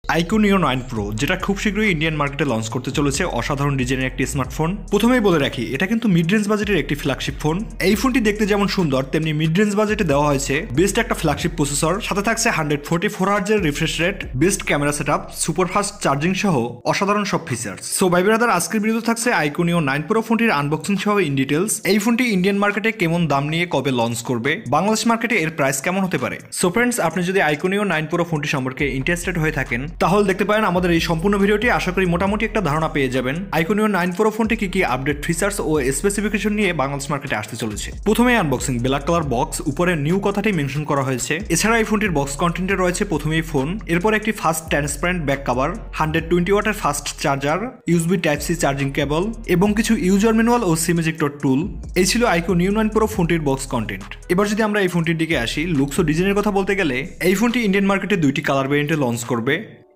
iQOO Neo 9 Pro যেটা খুব শীঘ্রই ইন্ডিয়ান মার্কেটে লঞ্চ করতে চলেছে অসাধারণ ডিজাইনের একটি স্মার্টফোন। প্রথমেই বলে রাখি এটা কিন্তু মিড রেঞ্জ বাজেটের একটি ফ্ল্যাগশিপ ফোন। এই ফোনটি দেখতে যেমন সুন্দর তেমনি মিড রেঞ্জ বাজেটে দেওয়া হয়েছে বেস্ট একটা ফ্ল্যাগশিপ প্রসেসর, সাথে থাকছে 144 Hz এর refresh rate, best camera setup, super fast charging সহ অসাধারণ সব ফিচার্স। সো ভাই ব্রাদার, আজকের ভিডিওতে থাকছে iQOO Neo 9 Pro ফোনটির আনবক্সিং সহ ইন ডিটেইলস। এই ফোনটি ইন্ডিয়ান মার্কেটে কেমন দাম নিয়ে কবে লঞ্চ করবে, বাংলাদেশ মার্কেটে এর প্রাইস কেমন হতে পারে। সো ফ্রেন্ডস, আপনি যদি iQOO Neo 9 Pro ফোনটি সম্পর্কে ইন্টারেস্টেড হয়ে থাকেন তাহলে দেখতে পারেন আমাদের এই সম্পূর্ণ ভিডিওটি। আশা করি মোটামুটি একটা ধারণা পেয়ে যাবেন iQOO Neo 9 Pro ফোনটি কি আপডেট ফিচার্স ও স্পেসিফিকেশন নিয়ে বাংলাদেশ মার্কেটে আসতে চলেছে। প্রথমে আনবক্সিং, ব্ল্যাক কালার বক্স, উপরে নিউ কথাটি মেনশন করা হয়েছে। এছাড়া এই ফোনটির বক্স কন্টেন্টে রয়েছে প্রথমেই ফোন, এরপর একটি ফাস্ট ট্রান্সপারেন্ট ব্যাক কভার, 120 ওয়াটের fast charger, USB type C charging cable এবং কিছু ইউজার ম্যানুয়াল ও সিম এজেক্টর টুল। এই ছিল iQOO Neo 9 Pro ফোনটির বক্স কন্টেন্ট। এবার যদি আমরা এই ফোনটির দিকে আসি, লুকস ও ডিজাইনের কথা বলতে গেলে এই ফোনটি ইন্ডিয়ান মার্কেটে দুইটি কালার ভেরিয়েন্টে লঞ্চ করবে,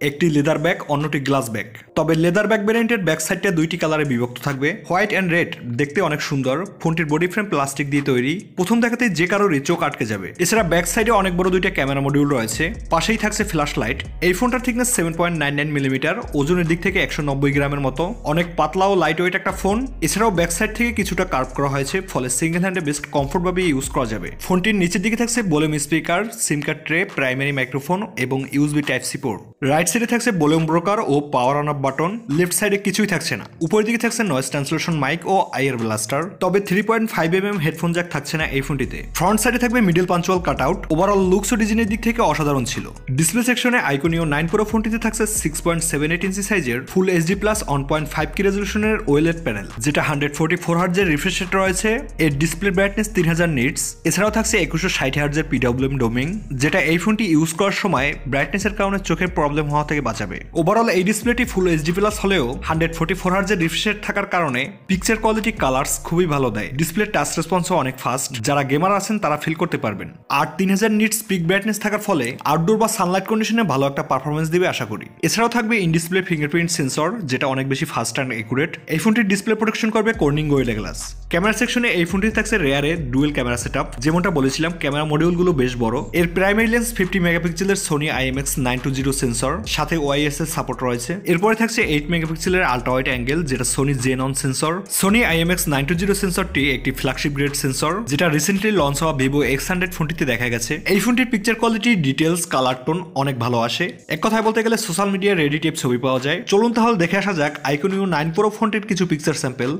একটি লেদার ব্যাক, অন্যটি গ্লাস ব্যাক। তবে লেদার ব্যাক ভ্যারিয়েন্টের ব্যাক সাইডটা দুইটি কালারে বিভক্ত থাকবে, হোয়াইট অ্যান্ড রেড। দেখতে অনেক সুন্দর। ফোনটির বডি ফ্রেম প্লাস্টিক দিয়ে তৈরি, প্রথম দেখাতে যে কারোরই চোখ আটকে যাবে। এছাড়া ব্যাক সাইডে অনেক বড় দুইটা ক্যামেরা মডিউল রয়েছে, পাশেই থাকছে ফ্ল্যাশ লাইট। এই ফোনটার থিকনেস 7.99 মিলিমিটার, ওজনের দিক থেকে 190 গ্রামের মতো, অনেক পাতলা ও লাইট ওয়েট একটা ফোন। এছাড়াও ব্যাক সাইড থেকে কিছুটা কার্ভ করা হয়েছে, ফলে সিঙ্গেল হ্যান্ডে বেস্ট কমফোর্ট ভাবে ইউজ করা যাবে। ফোনটির নিচের দিকে থাকছে volume speaker, SIM card tray, primary microphone এবং USB type C port. Right সাইডে থাকছে ভলিউম ব্রোকার ও power on off button. Left সাইডে কিছুই থাকছে না। উপরের দিকে থাকছে নয়েজ ট্রান্সলেশন মাইক ও আইয়ার ব্লাস্টার। তবে 3.5mm হেডফোন জ্যাক থাকছে না এই ফোনটিতে। ফ্রন্ট সাইডে থাকবে middle punch hole cutout. Overall looks ও ডিজাইনের দিক থেকে অসাধারণ ছিল। ডিসপ্লে সেকশনে iQOO Neo 9 Pro ফোনটিতে থাকছে 6.78 ইঞ্চি সাইজের ফুল এইচডি প্লাস 1.5K রেজলিউশনের ওএলইডি প্যানেল, যেটা 144 Hz এর রিফ্রেশ রেট রয়েছে। এর ডিসপ্লে ব্রাইটনেস 3000 নিটস। এছাড়াও থাকছে 2160 Hz এর PWM ডোমিং, যেটা এই ফোনটি ইউজ করার সময় ব্রাইটনেসের কারণে চোখের প্রবলেম হওয়া থেকে বাঁচাবে। ওভারঅল এই ডিসপ্লেটি ফুল এইচডি প্লাস হলেও 144 Hz এর রিফ্রেশ রেট থাকার কারণে পিকচার কোয়ালিটি, কালার্স খুবই ভালো দেয়। ডিসপ্লে টাচ রেসপন্সও অনেক ফাস্ট, যারা গেমার আছেন তারা ফিল করতে পারবেন। আর 3000 নিটস পিক ব্রাইটনেস থাকার ফলে আউটডোর বা সানলাইট কন্ডিশনে ভালো একটা পারফরমেন্স দিবে আশা করি। এছাড়াও থাকবে ইন ডিসপ্লে ফিঙ্গারপ্রিন্ট সেন্সর, যেটা অনেক বেশি ফাস্ট অ্যান্ড একুরেট। এই ফোনটির ডিসপ্লে প্রোটেকশন করবে কর্নিং গোরিলা গ্লাস। ক্যামেরা সেকশনে এই ফোনটিতে থাকছে রেয়ারে ডুয়েল ক্যামেরা সেটআপ। যেমনটা বলেছিলাম, ক্যামেরা মডিউলগুলো বেশ বড়। এর প্রাইমারি লেন্স 50 মেগাপিক্সেলের সোনি IMX920 সেন্সর, সাথে ওআইএস এর সাপোর্ট রয়েছে। এরপরে থাকছে 8 মেগাপিক্সেলের আল্ট্রা ওয়াইড অ্যাঙ্গেল, যেটা সোনি জেনন সেন্সর। সোনি IMX920 সেন্সরটি একটি ফ্ল্যাগশিপ গ্রেড সেন্সর, যেটা রিসেন্টলি লঞ্চ হওয়া ভিভো X100 ফোনটিতে দেখা গেছে। এই ফোনটির picture quality, details, colour tone অনেক ভালো আসে। এক কথায় বলতে গেলে সোশ্যাল মিডিয়ায় রেডি টেপ ছবি পাওয়া যায়। চলুন তাহলে দেখে আসা যাক iQOO Neo 9 Pro ফোনটির কিছু পিকচার স্যাম্পল।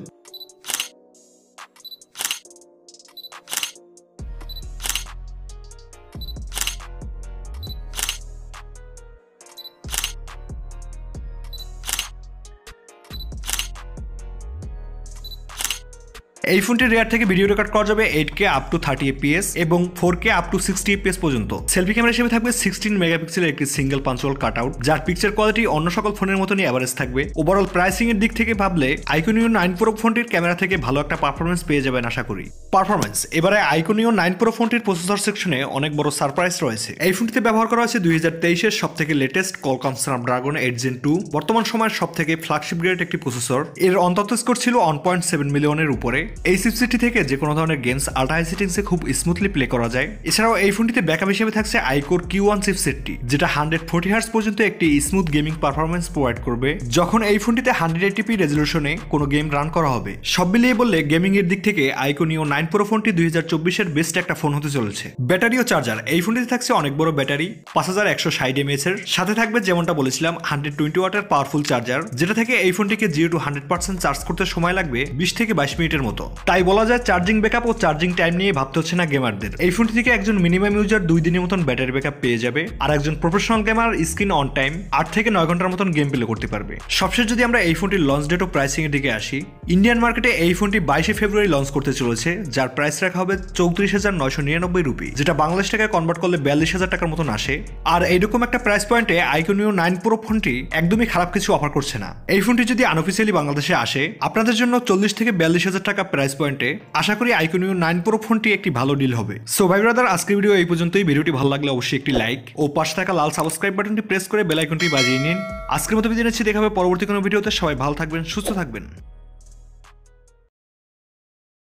এই ফোনটির রেয়ার থেকে ভিডিও রেকর্ড করা যাবে 8K আপ টু 30 fps এবং 4K আপ টু 60 fps পর্যন্ত। সেলফি ক্যামেরা হিসেবে থাকবে 16 মেগাপিক্সেলের একটি সিঙ্গেল পাঞ্চুয়াল কাটআউট, যার পিকচার কোয়ালিটি অন্য সকল ফোনের মতনই এভারেজ থাকবে। ওভারঅল প্রাইসিং এর দিক থেকে ভাবলে iQOO Neo 9 Pro ফোনটির ক্যামেরা থেকে ভালো একটা পারফরমেন্স পেয়ে যাবেন আশা করি। পারফরমেন্স, এবারে iQOO Neo 9 Pro ফোনটির প্রসেসর সেকশনে অনেক বড় সারপ্রাইজ রয়েছে। এই ফোনটিতে ব্যবহার করা হয়েছে 2023 এর সবথেকে লেটেস্ট Qualcomm Snapdragon 8 Gen 2, বর্তমান সময়ের সবথেকে ফ্ল্যাগশিপ গ্রেড একটি প্রসেসর। এর অন্তত স্কোর ছিল 1.7 মিলিয়নের উপরে। এই চিপসেটটি থেকে যে কোনো ধরনের গেমস আল্ট্রা হাই সেটিংসে খুব স্মুথলি প্লে করা যায়। এছাড়াও এই ফোনটিতে ব্যাকআপ হিসেবে থাকছে iQOO Q1 চিপসেটটি, যেটা 140 Hz পর্যন্ত একটি স্মুথ গেমিং পারফরমেন্স প্রোভাইড করবে যখন এই ফোনটিতে 180p রেজলিউশনে কোনো গেম রান করা হবে। সব মিলিয়ে বললে গেমিং এর দিক থেকে iQOO Neo 9 Pro ফোনটি 2024 এর বেস্ট একটা ফোন হতে চলেছে। ব্যাটারি ও চার্জার, এই ফোনটিতে থাকছে অনেক বড় ব্যাটারি, 5160 mAh এর, সাথে থাকবে যেমনটা বলেছিলাম 120 ওয়াটের পাওয়ারফুল চার্জার, যেটা থেকে এই ফোনটিকে 0 to 100% চার্জ করতে সময় লাগবে 20 থেকে 22 মিনিটের মতো। তাই বলা যায় চার্জিং ব্যাকআপ ও চার্জিং টাইম নিয়ে ভাবতে হচ্ছে না গেমারদের। এই ফোনটি থেকে একজন মিনিমাম ইউজার 2 দিনের মতন ব্যাটারি ব্যাকআপ পেয়ে যাবে, আর একজন professional gamer screen on time 8 থেকে 9 ঘন্টার মতন গেম প্লে করতে পারবে। সবশেষ যদি আমরা এই ফোনটির লঞ্চ ডেট ও প্রাইসিং এর দিকে আসি, ইন্ডিয়ান মার্কেটে এই ফোনটি 22 ফেব্রুয়ারি লঞ্চ করতে চলেছে, যার প্রাইস রাখা হবে 34,999 রুপি, যেটা বাংলাদেশ টাকায় কনভার্ট করলে 42,000 টাকার মতন আসে। আর এইরকম একটা প্রাইস পয়েন্টে iQOO Neo 9 Pro ফোনটি একদমই খারাপ কিছু অফার করছে না। এই ফোনটি যদি আনঅফিসিয়ালি বাংলাদেশে আসে আপনাদের জন্য 40 থেকে 42,000 টাকা প্রাইস পয়েন্টে আশা করি iQOO Neo 9 Pro ফোনটি একটি ভালো ডিল হবে। সো ভাই ব্রাদার, আজকের ভিডিও এই পর্যন্তই। ভিডিওটি ভালো লাগলে অবশ্যই একটি লাইক ও পাশে থাকা লাল সাবস্ক্রাইব বাটনটি প্রেস করে বেল আইকনটি বাজিয়ে নিন। আজকের মতো বিদায় নিচ্ছি, দেখা হবে পরবর্তী কোনো ভিডিওতে। সবাই ভালো থাকবেন, সুস্থ থাকবেন।